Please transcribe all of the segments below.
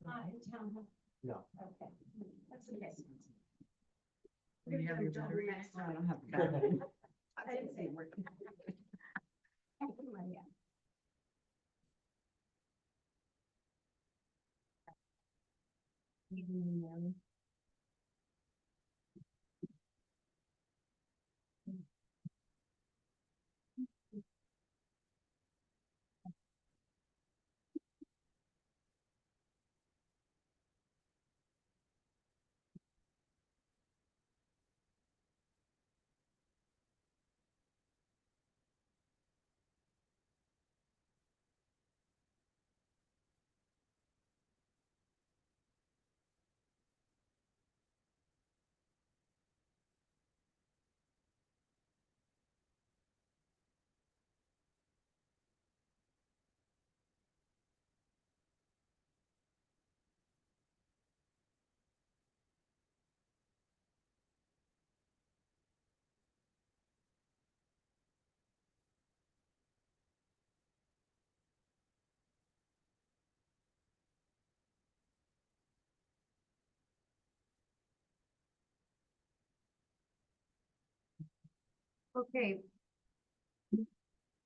Not in town. No. Okay. That's okay. You have your battery? Next I time. don't have a battery. I didn't say work. Okay.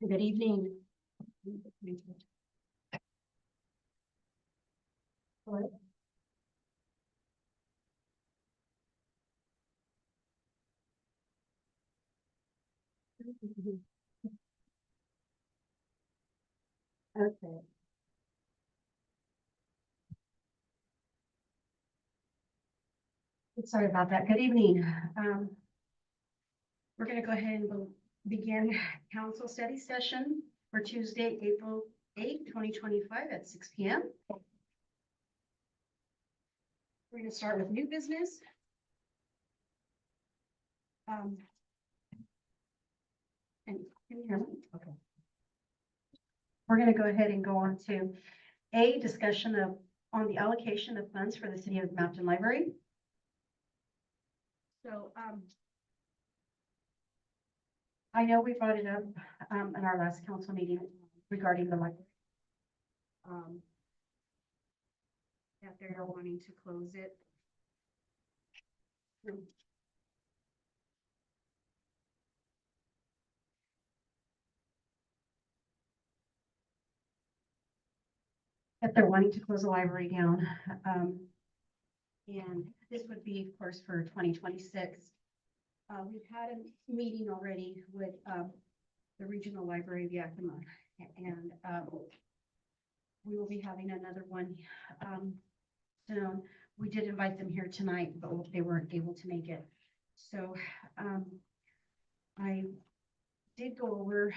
Good evening. Hello? Okay. Sorry about that. Good evening. We're going to go ahead and begin council study session for Tuesday, April 8th, 2025 at 6 p.m. We're going to start with new business. And can you hear me? Okay. We're going to go ahead and go on to a discussion on the allocation of funds for the City of Mountain Library. So, I know we brought it up, in our last council meeting regarding the library. That they're wanting to close it. That they're wanting to close the library down. And this would be, of course, for 2026. We've had a meeting already with, the Regional Library of Yakima, and, we will be having another one, soon. We did invite them here tonight, but they weren't able to make it. So, I did go over,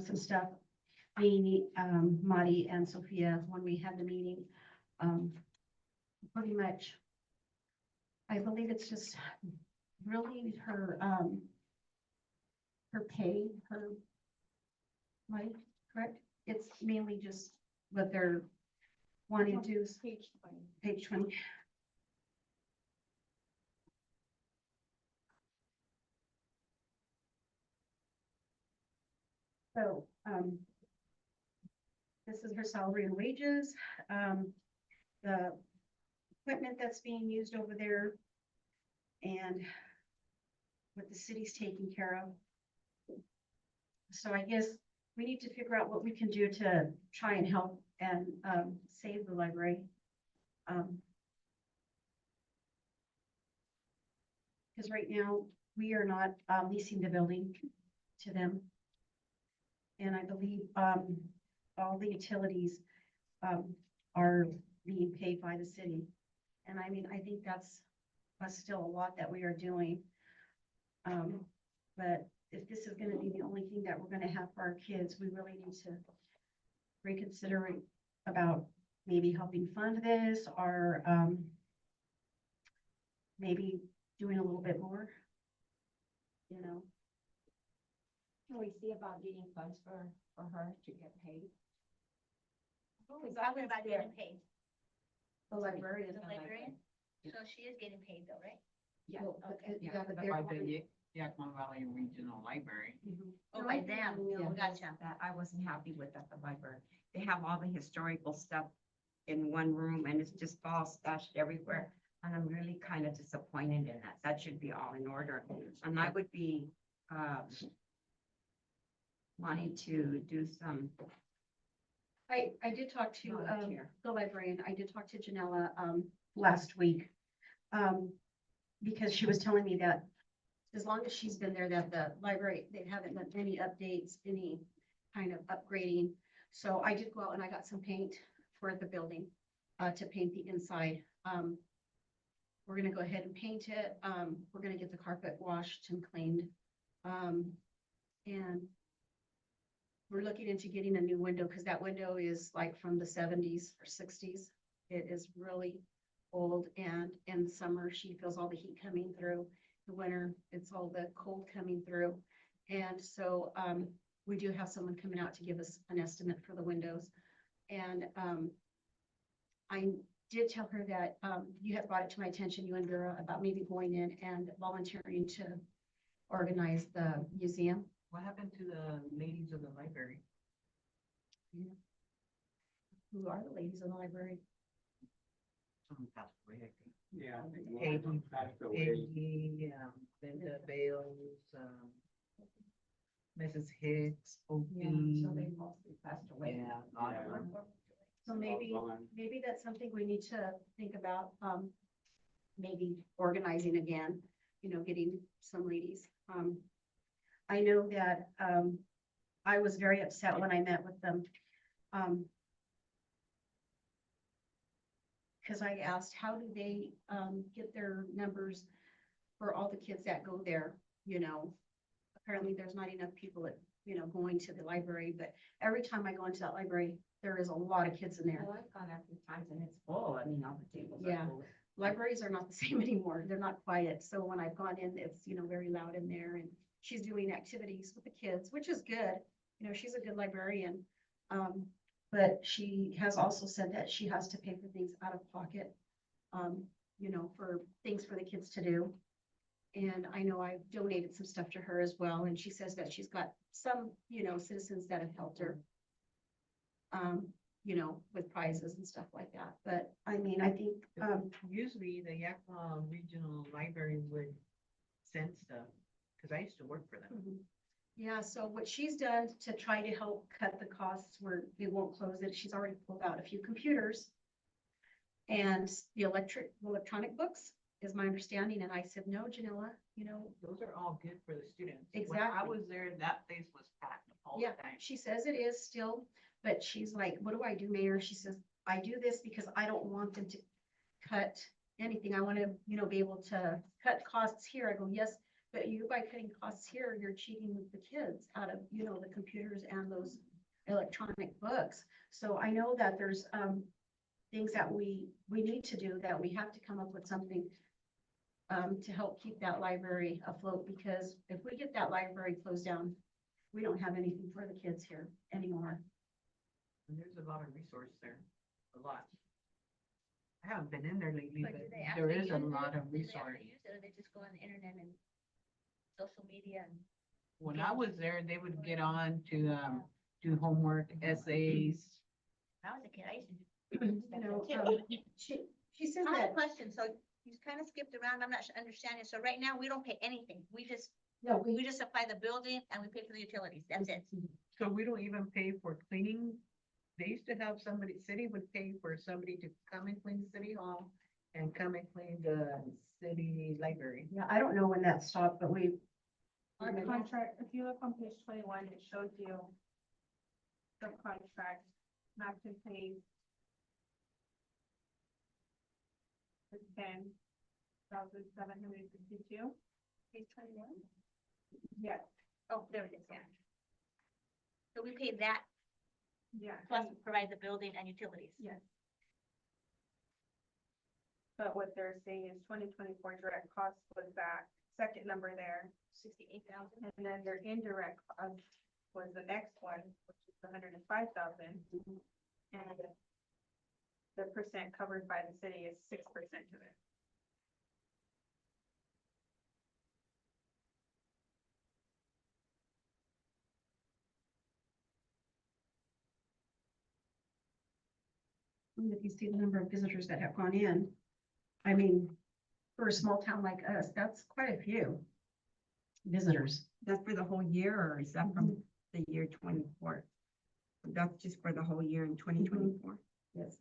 some stuff, me, Marty and Sophia, when we had the meeting. Pretty much, I believe it's just really her, her pay, her money, correct? It's mainly just what they're wanting to do. Page 20. Page 20. So, this is her salary and wages, the equipment that's being used over there, and what the city's taking care of. So I guess we need to figure out what we can do to try and help and, save the library. Because right now, we are not, leasing the building to them. And I believe, all the utilities, are being paid by the city. And I mean, I think that's still a lot that we are doing. But if this is gonna be the only thing that we're gonna have for our kids, we really need to reconsider about maybe helping fund this, or, maybe doing a little bit more, you know. Can we see about getting funds for her to get paid? We're talking about getting paid, The librarian. the librarian, so she is getting paid though, right? Yeah, Well, okay. Yeah, Yeah, but by the Yakima Valley Regional Library. Oh, The by only thing I them, know gotcha. That I wasn't happy with at the library. They have all the historical stuff in one room and it's just all stashed everywhere. And I'm really kind of disappointed in that. That should be all in order. And I would be, wanting to do some I did talk to, volunteer. the librarian, I did talk to Janella, last week. Because she was telling me that as long as she's been there, that the library, they haven't done any updates, any kind of upgrading. So I did go out and I got some paint for the building, to paint the inside. We're gonna go ahead and paint it. We're gonna get the carpet washed and cleaned. And we're looking into getting a new window, because that window is like from the 70s or 60s. It is really old, and in summer, she feels all the heat coming through. The winter, it's all the cold coming through. And so, we do have someone coming out to give us an estimate for the windows. And, I did tell her that, you had brought it to my attention, you and Vera, about maybe going in and volunteering to organize the museum. What happened to the ladies of the library? Who are the ladies in the library? Someone passed away, I think. Yeah. I think Peggy, one passed away. Peggy, Linda Bales, Mrs. Hicks, So they Opie. mostly passed away. Yeah, a lot of Yeah. them. So maybe, Gone. maybe that's something we need to think about, maybe organizing again, you know, getting some ladies. I know that, I was very upset when I met with them. Cause I asked, how do they, get their numbers for all the kids that go there, you know? Apparently, there's not enough people that, you know, going to the library, but every time I go into that library, there is a lot of kids in there. Well, I've gone a few times and it's full. I mean, all the tables Yeah. are full. Libraries are not the same anymore. They're not quiet. So when I've gone in, it's, you know, very loud in there, and she's doing activities with the kids, which is good. You know, she's a good librarian. But she has also said that she has to pay for things out of pocket, you know, for things for the kids to do. And I know I've donated some stuff to her as well, and she says that she's got some, you know, citizens that have helped her. You know, with prizes and stuff like that. But I mean, I think, Usually the Yakima Regional Library would send stuff, because I used to work for them. mhm. Yeah, so what she's done to try to help cut the costs where they won't close it, she's already pulled out a few computers. And the electronic books is my understanding, and I said, no, Janella, you know, Those are all good for the students. When I Exactly. was there, that place was packed all yeah, the time. she says it is still, but she's like, what do I do, Mayor? She says, I do this because I don't want them to cut anything. I want to, you know, be able to cut costs here. I go, yes, but you, by cutting costs here, you're cheating the kids out of, you know, the computers and those electronic books. So I know that there's, things that we need to do, that we have to come up with something, to help keep that library afloat, because if we get that library closed down, we don't have anything for the kids here anymore. And there's a lot of resource there, a lot. I haven't been in there lately, But but do they there actually is a use lot it? of Do they resource. actually use it, or they just go on the internet and social media and? When I was there, they would get on to, do homework, essays. When I was a kid, I used to do. You know, too. she says I have a that, question, so you kind of skipped around, I'm not understanding, so right now, we don't pay anything, we just no, we just supply the building and we pay for the utilities, that's it. So we don't even pay for cleaning. They used to have somebody, city would pay for somebody to come and clean City Hall and come and clean the city library. yeah, I don't know when that stopped, but we, Our contract, if you look on page 21, it shows you the contract, Mackin pays the $10,752. Page 21? Yes, Oh, there it is, yeah. So we pay that, yeah. plus we provide the building and utilities. Yes. But what they're saying is 2024 direct cost was that second number there, 68,000. and then their indirect cost was the next one, which is 105,000. And the percent covered by the city is 6% of it. And if you see the number of visitors that have gone in, I mean, for a small town like us, that's quite a few visitors. That's for the whole year, or is that from the year 24? That's just for the whole year in 2024? Yes.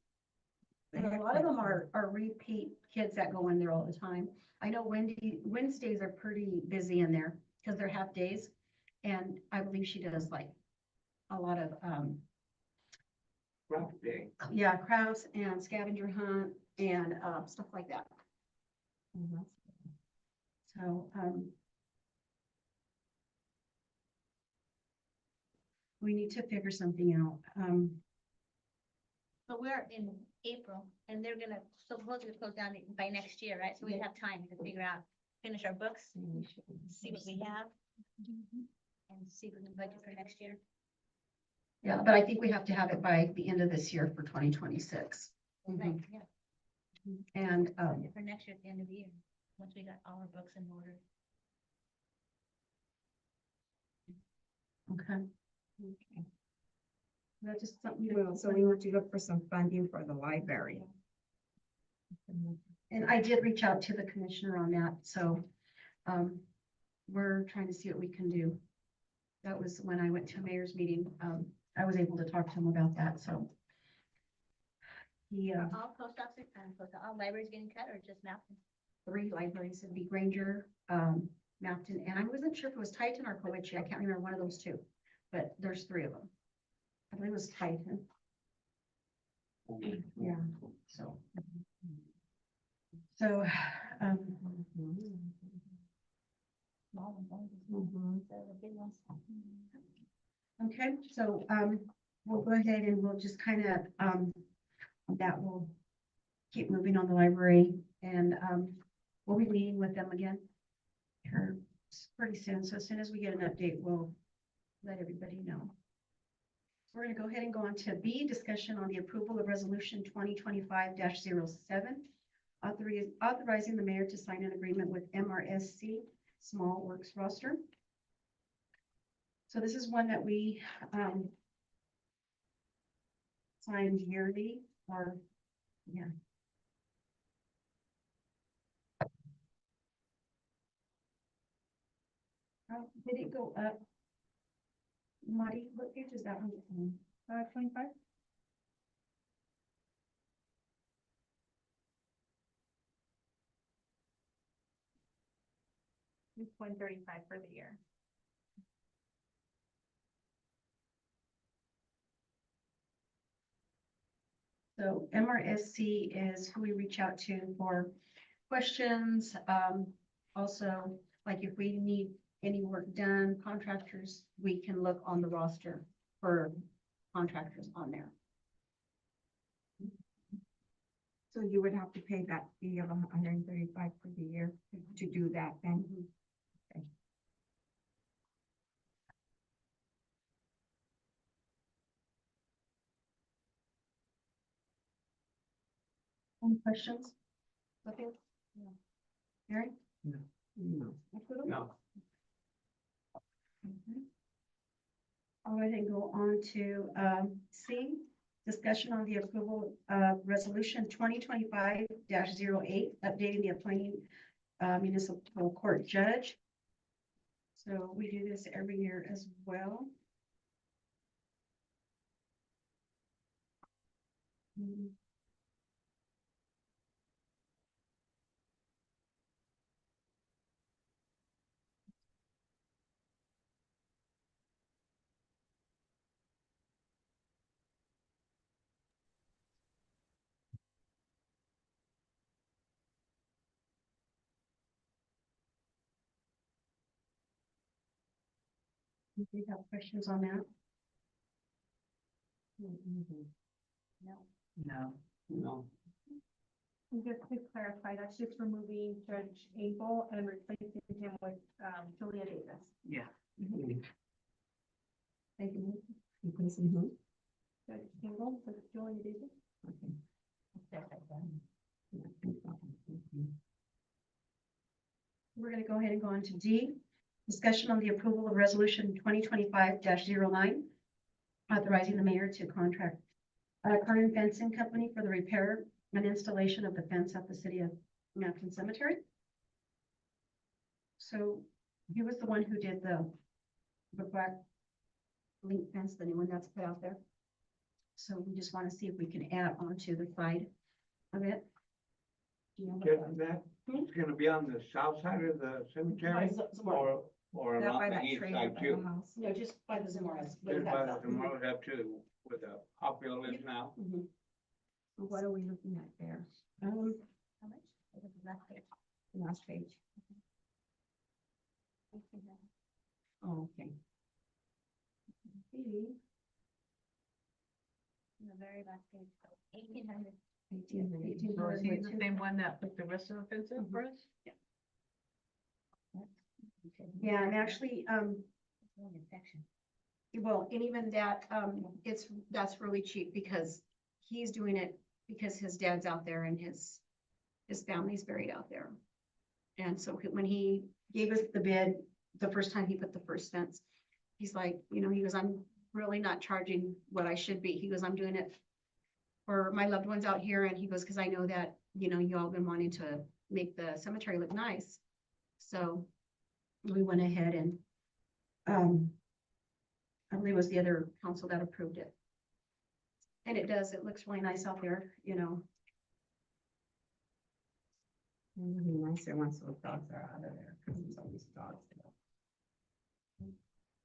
And a lot of them are repeat kids that go in there all the time. I know Wednesdays are pretty busy in there because they're half days. And I believe she does like a lot of, yeah, crafts and scavenger hunt and, stuff like that. So, we need to figure something out. But we're in April and they're gonna supposedly close down by next year, right? So we have time to figure out, finish our books, see what we have. And see if we can budget for next year. Yeah, but I think we have to have it by the end of this year for 2026. Right, yeah, And, for next year at the end of the year, once we got all our books in order. okay. Okay. That's just something to. Well, so we need to look for some funding for the library. And I did reach out to the commissioner on that, so, we're trying to see what we can do. That was when I went to a mayor's meeting, I was able to talk to him about that, so. He, All post office and all libraries getting cut or just Mountain? 3 libraries, it'd be Granger, Mountain, and I wasn't sure if it was Titan or Comanche, I can't remember one of those two, but there's 3 of them. I believe it was Titan. Yeah, so. So, Small ones, the big ones. okay, so, we'll go ahead and we'll just kind of, that will keep moving on the library and, we'll be meeting with them again here pretty soon. So as soon as we get an update, we'll let everybody know. We're gonna go ahead and go on to B, discussion on the approval of resolution 2025-07, authorizing the mayor to sign an agreement with MRSC Small Works Roster. So this is one that we, sign yearly or, yeah. Did it go up? Marty, what page is that one? 25? It's 135 for the year. So MRSC is who we reach out to for questions. Also, like if we need any work done, contractors, we can look on the roster for contractors on there. So you would have to pay that fee of 135 for the year to do that then? Okay. Any questions? Okay. Mary? No. No. I'll go ahead and go on to C, discussion on the approval of resolution 2025-08, updating the appointing municipal court judge. So we do this every year as well. Do you have questions on that? No. No. No. And just to clarify, that's just removing Judge Abel and replacing him with Julia Davis. Yeah. Thank you. Replacing who? Judge Abel with Julia Davis. We're gonna go ahead and go on to D, discussion on the approval of resolution 2025-09, authorizing the mayor to contract Carden Fencing Company for the repair and installation of the fence at the City of Mountain Cemetery. So he was the one who did the black link fence, the new one that's put out there. So we just want to see if we can add on to the side of it. Do you know what Just that, it's gonna be on the south side of the cemetery or That by along the that east trailer side by the too? house. No, just by the Zamoras. Just by the tomorrow up to where the hospital is now. Mhm. What are we looking at there? Um, How much? It was last page. Last page. Oh, okay. The very last page, 1,800. So is he the same one that put the rest of the fence in for us? Yeah, and actually, It's only a section. well, and even that, that's really cheap because he's doing it because his dad's out there and his family's buried out there. And so when he gave us the bid, the first time he put the first fence, he's like, he goes, I'm really not charging what I should be. He goes, I'm doing it for my loved ones out here. And he goes, because I know that, you all been wanting to make the cemetery look nice. So we went ahead and, I believe it was the other council that approved it. And it does, it looks really nice out there, It would be nicer once those dogs are out of there, because there's always dogs there.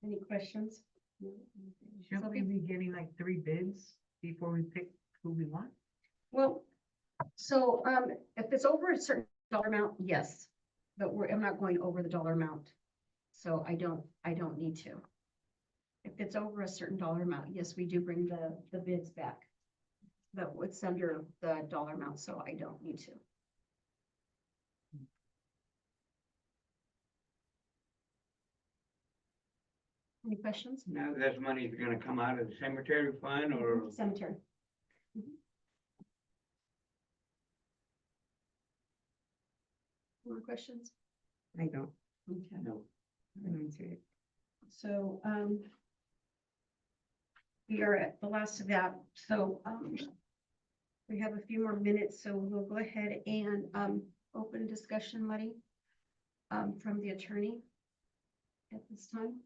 Any questions? Should we be getting like 3 bids before we pick who we want? Well, so, if it's over a certain dollar amount, yes, but I'm not going over the dollar amount. So I don't need to. If it's over a certain dollar amount, yes, we do bring the bids back. But it's under the dollar amount, so I don't need to. Any questions? Now this money is gonna come out of the cemetery fund or Cemetery. Mhm. More questions? I don't, Okay. no? I don't answer it. So, we are at the last of that, so, we have a few more minutes, so we'll go ahead and, open discussion, Letty, from the attorney at this time.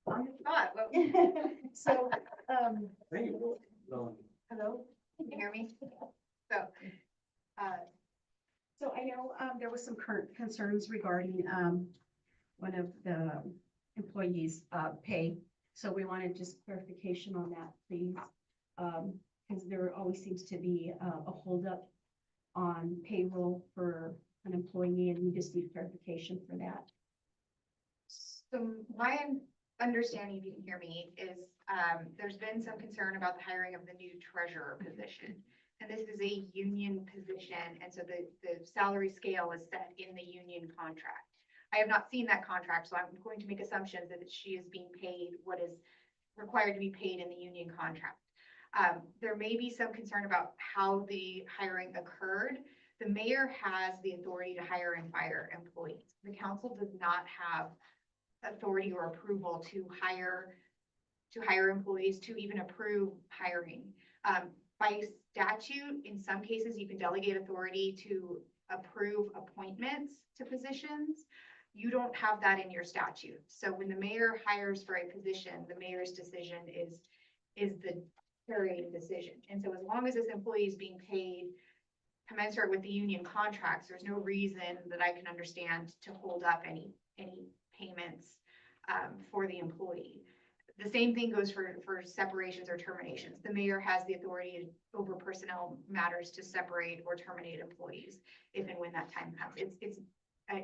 On the spot, what, So, hello, can you hear me? So, so I know, there was some current concerns regarding, one of the employees' pay. So we wanted just clarification on that, please. Because there always seems to be a holdup on payroll for an employee, and we just need clarification for that. So my understanding, if you can hear me, is there's been some concern about the hiring of the new treasurer position. And this is a union position, and so the salary scale is set in the union contract. I have not seen that contract, so I'm going to make assumptions that she is being paid what is required to be paid in the union contract. There may be some concern about how the hiring occurred. The mayor has the authority to hire and fire employees. The council does not have authority or approval to hire employees, to even approve hiring. By statute, in some cases, you can delegate authority to approve appointments to positions. You don't have that in your statute. So when the mayor hires for a position, the mayor's decision is the carrying decision. And so as long as this employee is being paid commensurate with the union contracts, there's no reason that I can understand to hold up any payments for the employee. The same thing goes for separations or terminations. The mayor has the authority over personnel matters to separate or terminate employees if and when that time comes. It's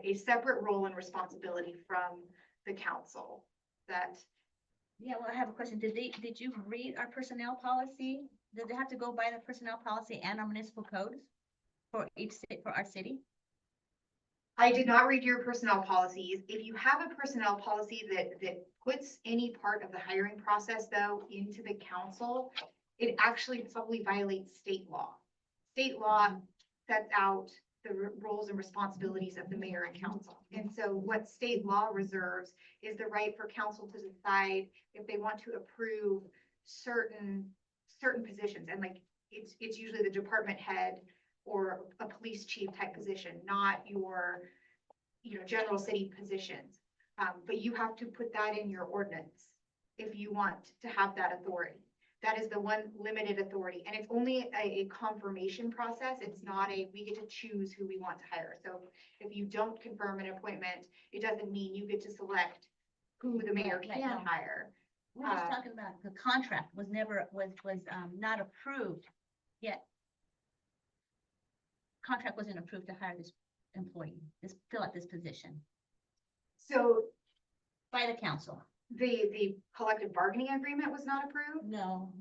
a separate role and responsibility from the council that. Yeah, well, I have a question. Did you read our personnel policy? Did they have to go by the personnel policy and our municipal codes for for our city? I did not read your personnel policies. If you have a personnel policy that puts any part of the hiring process though into the council, it actually probably violates state law. State law sets out roles and responsibilities of the mayor and council. And so what state law reserves is the right for council to decide if they want to approve certain positions. And like, it's usually the department head or a police chief type position, not your, general city positions. But you have to put that in your ordinance if you want to have that authority. That is the one limited authority, and it's only a confirmation process. It's not we get to choose who we want to hire. So if you don't confirm an appointment, it doesn't mean you get to select who the mayor Right, can no. hire. We're just talking about the contract was never, was not approved yet. Contract wasn't approved to hire this employee, fill out this position So by the council. the collective bargaining agreement was not approved? No.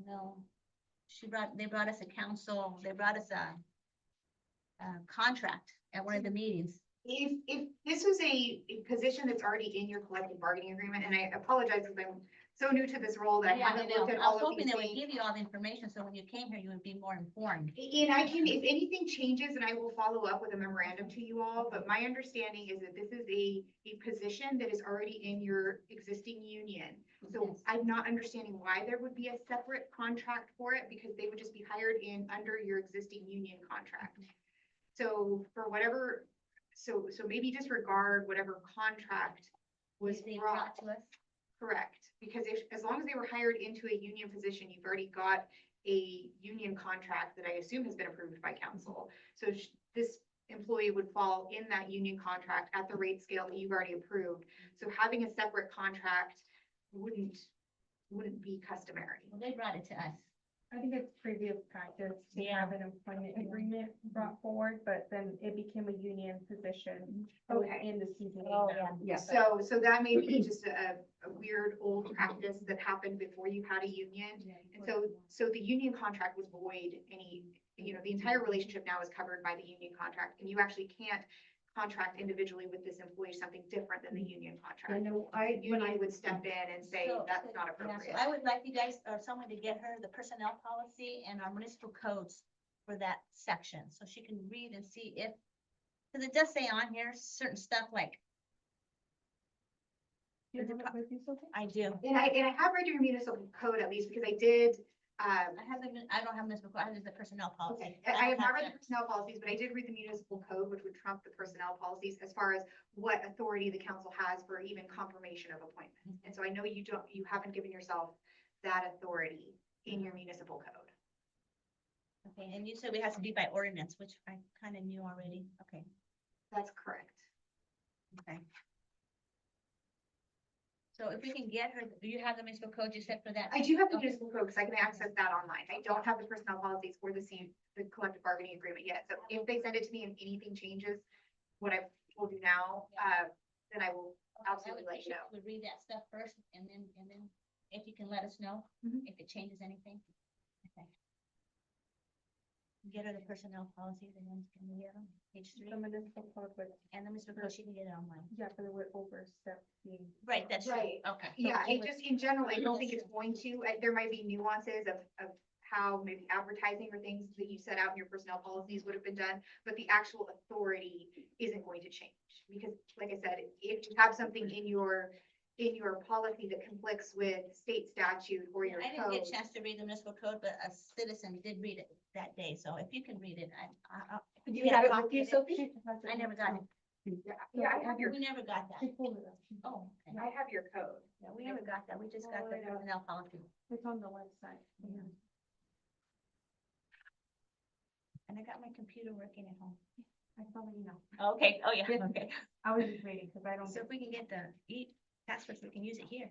They brought us a council, they brought us a contract at one of the meetings. If this was a position that's already in your collective bargaining agreement, and I apologize because I'm so new to this role that I Yeah, haven't know. looked at I all was of hoping these they would things. give you all the information, so when you came here, you would be more informed. And I can, if anything changes, and I will follow up with a memorandum to you all, but my understanding is that this is a position that is already in your existing union. So Yes. I'm not understanding why there would be a separate contract for it, because they would just be hired in under your existing union contract. So for whatever, so maybe disregard whatever contract was They brought. brought to us. Correct, because as long as they were hired into a union position, you've already got a union contract that I assume has been approved by council. So this employee would fall in that union contract at the rate scale that you've already approved. So having a separate contract wouldn't be customary. Well, they brought it to us. I think it's previous practice to Yeah. have an employment agreement brought forward, but then it became a union position. Okay. In the season. Oh, yeah. Yes. So that may be just a weird old practice that happened before you had a union. And so the union contract was void. The entire relationship now is covered by the union contract, and you actually can't contract individually with this employee something different than the union I contract. know, Union would step in and say, So- that's not Yeah, so appropriate. I would like you guys, or someone to get her the personnel policy and our municipal codes for that section, so she can read and see if, because it does say on here certain stuff like, Do you have it with you, Sophie? I do. And I have read your municipal code at least, because I did, I don't have municipal, I have just the personnel policy. I have not read that. the personnel policies, but I did read the municipal code, which would trump the personnel policies as far as what authority the council has for even confirmation of appointment. And so I know you haven't given yourself that authority in your municipal code. Okay, and you said we have to do by ordinance, which I kind of knew already. Okay, That's correct. okay. So if we can get her, do you have the municipal code you said for that? I do have the municipal code because I can access that online. I don't have the personnel policies or the collective bargaining agreement yet. So if they send it to me and anything changes, what I've told you now, then I will absolutely let you know. We'll read that stuff first and then if you can let us know Mhm. if it changes anything. Okay. Get her the personnel policies and then can we get them, page 3, The municipal code would, and the municipal code, she can get it online. yeah, but it would overstep the. Right, that's true. Right. Okay. Yeah, So it just, in general, I don't think it's going to, there might be nuances of how maybe advertising or things that you set out in your personnel policies would have been done, but the actual authority isn't going to change. Because, like I said, if you have something in your policy that conflicts with state statute or your I didn't get code. a chance to read the municipal code, but a citizen did read it that day, so if you can read it, could you get a copy of it? I never got it. Yeah, I have your, We never got that. She pulled it up. Oh, okay. I have your code. Yeah, we never got that. We just got the Oh, yeah. personnel policy. It's on the website. And I got my computer working at home. I saw the email. Okay, oh, yeah, Yes. okay. I was just waiting because I don't So if we can get the passwords, we can use it here.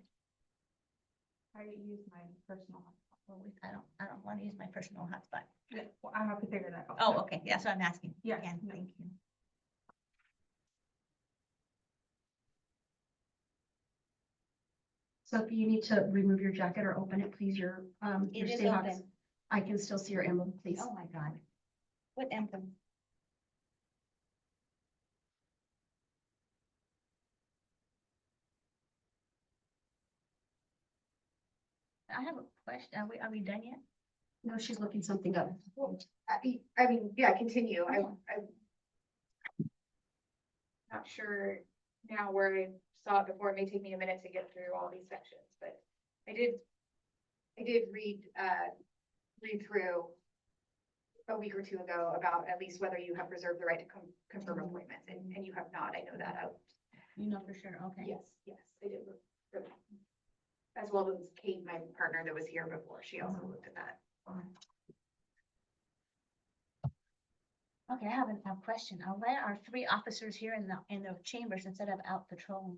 I use my personal. Well, I don't want to use my personal hotspot. Yeah, well, I have to figure that out. Oh, okay, that's what I'm asking. Yeah, Again, no. thank you. So if you need to remove your jacket or open it, please, your It is Seahawks. open. I can still see your emblem, please. Oh, my God. What emblem? I have a question. Are we done yet? No, she's looking something up. I mean, yeah, continue. Not sure now where I saw it before. It may take me a minute to get through all these sections, but I did read through a week or two ago about at least whether you have reserved the right to confirm appointments, and you have not. I know that out. You know for sure, okay. Yes, I did look for that. As well as Kate, my partner that was here before, she also looked at that. Okay, I have a question. Why are 3 officers here in the chambers instead of out patrolling?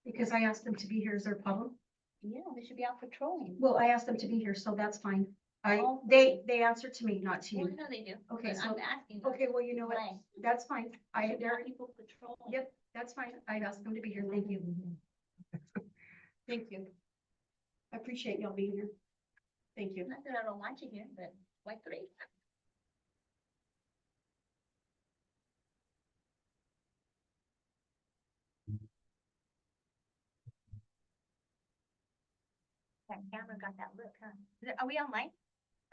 Because I asked them to be here. Is there a problem? Yeah, they should be out patrolling. Well, I asked them to be here, so that's fine. Oh. They answered to me, not to Well, I you. know they do. Okay, but so- I'm asking. them. Okay, well, you know what? Why? That's fine. Should there are people patrolling. Yep, that's fine. I've asked them to be here. Thank you. Thank you. I appreciate y'all being here. Thank you. Not that I don't want you here, but why 3? That camera got that look, huh? Are we online?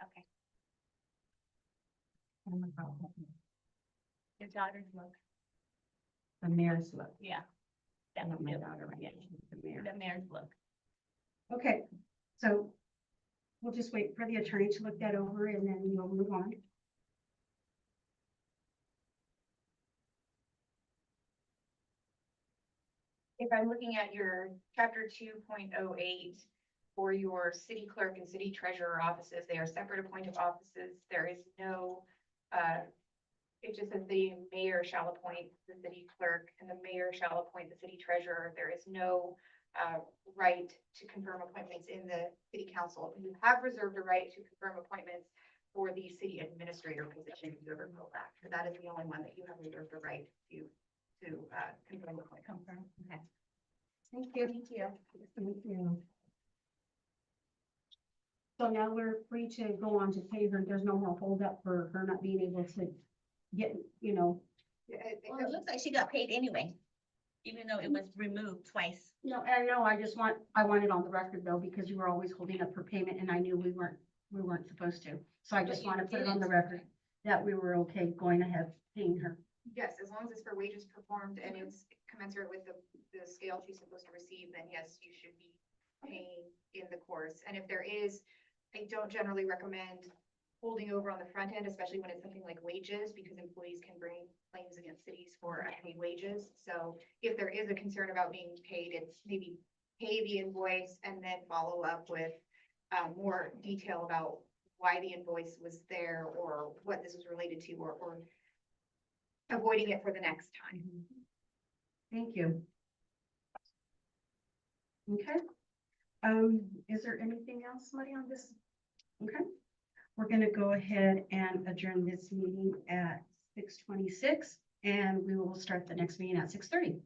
Okay. Your daughter's look, The mayor's look. yeah. I That love would my be daughter, right? yeah, The mayor. the mayor's look. Okay, so we'll just wait for the attorney to look that over and then we'll move on. If I'm looking at your chapter 2.08 for your city clerk and city treasurer offices, they are separate appointed offices. There is no, it just says the mayor shall appoint the city clerk and the mayor shall appoint the city treasurer. There is no right to confirm appointments in the city council. You have reserved a right to confirm appointments for the city administrator position, if you ever go back. That is the only one that you have reserved a right to confirm appointments. Confirm, okay. Thank you. Thank you. Thank you. So now we're free to go on to pay her. There's no more holdup for her not being able to get, you know. Well, it looks like she got paid anyway, even though it was removed twice. No, I know, I want it on the record though, because you were always holding up her payment and I knew we weren't supposed to. So I just But you want to put it on the didn't. record that we were okay going ahead paying her. Yes, as long as it's for wages performed and it's commensurate with the scale she's supposed to receive, then yes, you should be paying in the course. And if there is, I don't generally recommend holding over on the front end, especially when it's something like wages, because employees can bring claims against cities for unpaid wages. So if there is a concern about being paid, it's maybe pay the invoice and then follow up with more detail about why the invoice was there or what this was related to, or avoiding it for the next time. Thank you. Okay. Is there anything else, Maria, on this? Okay. We're gonna go ahead and adjourn this meeting at 6:26 and we will start the next meeting at 6:30.